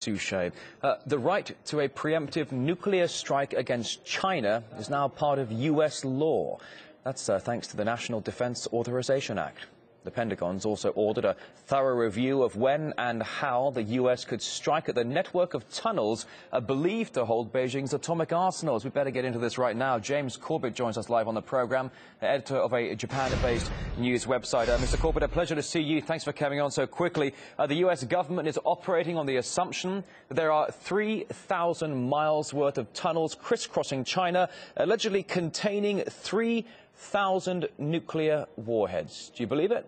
Suchet. The right to a preemptive nuclear strike against China is now part of U.S. law. That's thanks to the National Defense Authorization Act. The Pentagon's also ordered a thorough review of when and how the U.S. could strike at the network of tunnels believed to hold Beijing's atomic arsenals. We better get into this right now. James Corbett joins us live on the program, editor of a Japan-based news website. Mr. Corbett, a pleasure to see you. Thanks for coming on so quickly. The U.S. government is operating on the assumption that there are 3,000 miles worth of tunnels crisscrossing China, allegedly containing 3,000 nuclear warheads. Do you believe it?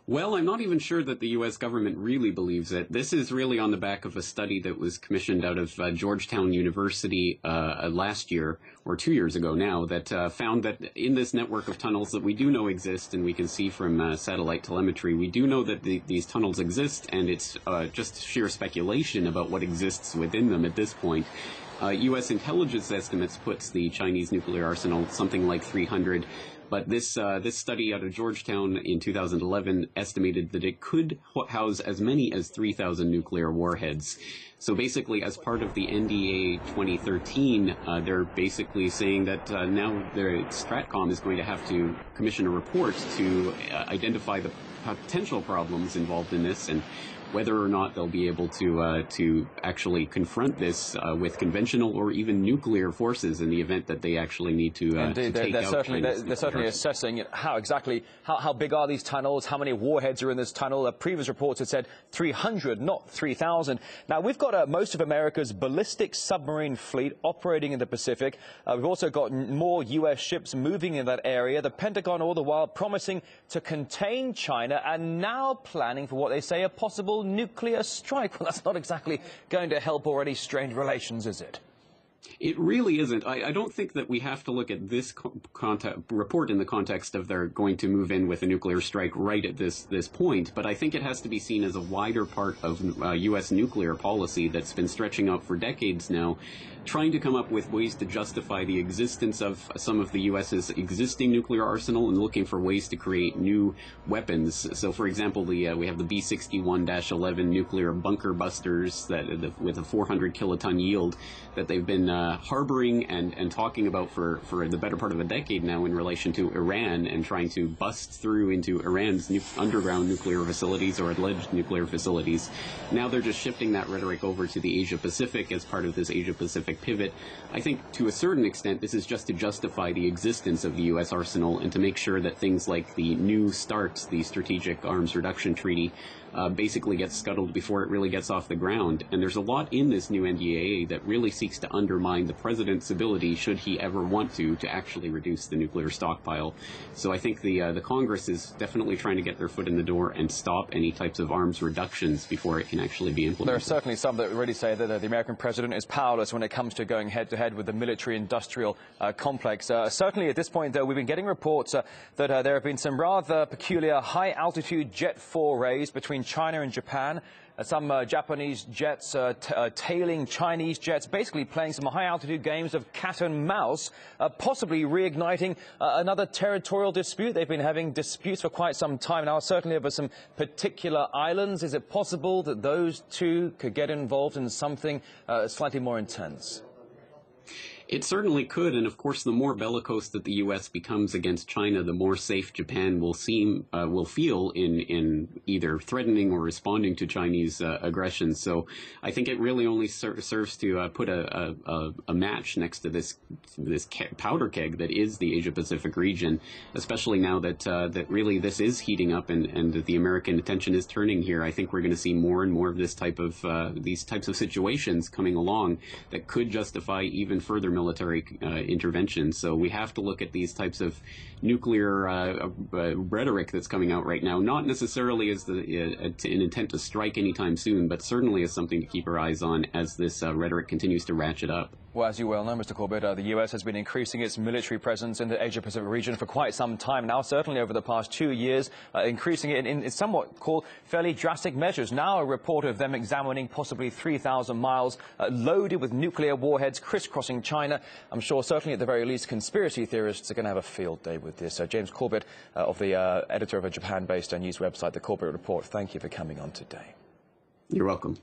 Well, I'm not even sure that the U.S. government really believes it. This is really on the back of a study that was commissioned out of Georgetown University last year, or 2 years ago now, that found that in this network of tunnels that we do know exist, and we can see from satellite telemetry, we do know that these tunnels exist, and it's just sheer speculation about what exists within them at this point. U.S. intelligence estimates puts the Chinese nuclear arsenal something like 300. But this study out of Georgetown in 2011 estimated that it could house as many as 3,000 nuclear warheads. So basically, as part of the NDAA 2013, they're basically saying that now their Stratcom is going to have to commission a report to identify the potential problems involved in this and whether or not they'll be able to actually confront this with conventional or even nuclear forces in the event that they actually need to take out China's they're certainly assessing how big are these tunnels, how many warheads are in this tunnel. Previous reports had said 300, not 3,000. Now, we've got most of America's ballistic submarine fleet operating in the Pacific. We've also got more U.S. ships moving in that area. The Pentagon all the while promising to contain China and now planning for what they say a possible nuclear strike. Well, that's not exactly going to help already strained relations, is it? It really isn't. I don't think that we have to look at this report in the context of they're going to move in with a nuclear strike right at this point, but I think it has to be seen as a wider part of U.S. nuclear policy that's been stretching out for decades now, trying to come up with ways to justify the existence of some of the U.S.'s existing nuclear arsenal and looking for ways to create new weapons. So, for example, we have the B-61-11 nuclear bunker busters with a 400 kiloton yield that they've been harboring and talking about for the better part of a decade now in relation to Iran and trying to bust through into Iran's underground nuclear facilities or alleged nuclear facilities. Now they're just shifting that rhetoric over to the Asia-Pacific as part of this Asia-Pacific pivot. I think to a certain extent this is just to justify the existence of the U.S. arsenal and to make sure that things like the New START, the Strategic Arms Reduction Treaty, basically gets scuttled before it really gets off the ground. And there's a lot in this new NDAA that really seeks to undermine the president's ability, should he ever want to actually reduce the nuclear stockpile. So I think the Congress is definitely trying to get their foot in the door and stop any types of arms reductions before it can actually be implemented. There are certainly some that really say that the American president is powerless when it comes to going head-to-head with the military-industrial complex. Certainly at this point, though, we've been getting reports that there have been some rather peculiar high-altitude jet forays between China and Japan. Some Japanese jets tailing Chinese jets, basically playing some high-altitude games of cat and mouse, possibly reigniting another territorial dispute. They've been having disputes for quite some time now, certainly over some particular islands. Is it possible that those two could get involved in something slightly more intense? It certainly could, and of course, the more bellicose that the U.S. becomes against China, the more safe Japan will feel in either threatening or responding to Chinese aggression. So, I think it really only serves to put a match next to this powder keg that is the Asia-Pacific region, especially now that really this is heating up and the American attention is turning here. I think we're going to see more and more of these types of situations coming along that could justify even further military intervention. So we have to look at these types of nuclear rhetoric that's coming out right now, not necessarily as an intent to strike anytime soon, but certainly as something to keep our eyes on as this rhetoric continues to ratchet up. Well, as you well know, Mr. Corbett, the U.S. has been increasing its military presence in the Asia-Pacific region for quite some time now, certainly over the past 2 years, increasing it in somewhat called fairly drastic measures. Now a report of them examining possibly 3,000 miles loaded with nuclear warheads crisscrossing China. I'm sure certainly at the very least conspiracy theorists are going to have a field day with this. James Corbett, of the editor of a Japan-based news website, The Corbett Report, thank you for coming on today. You're welcome.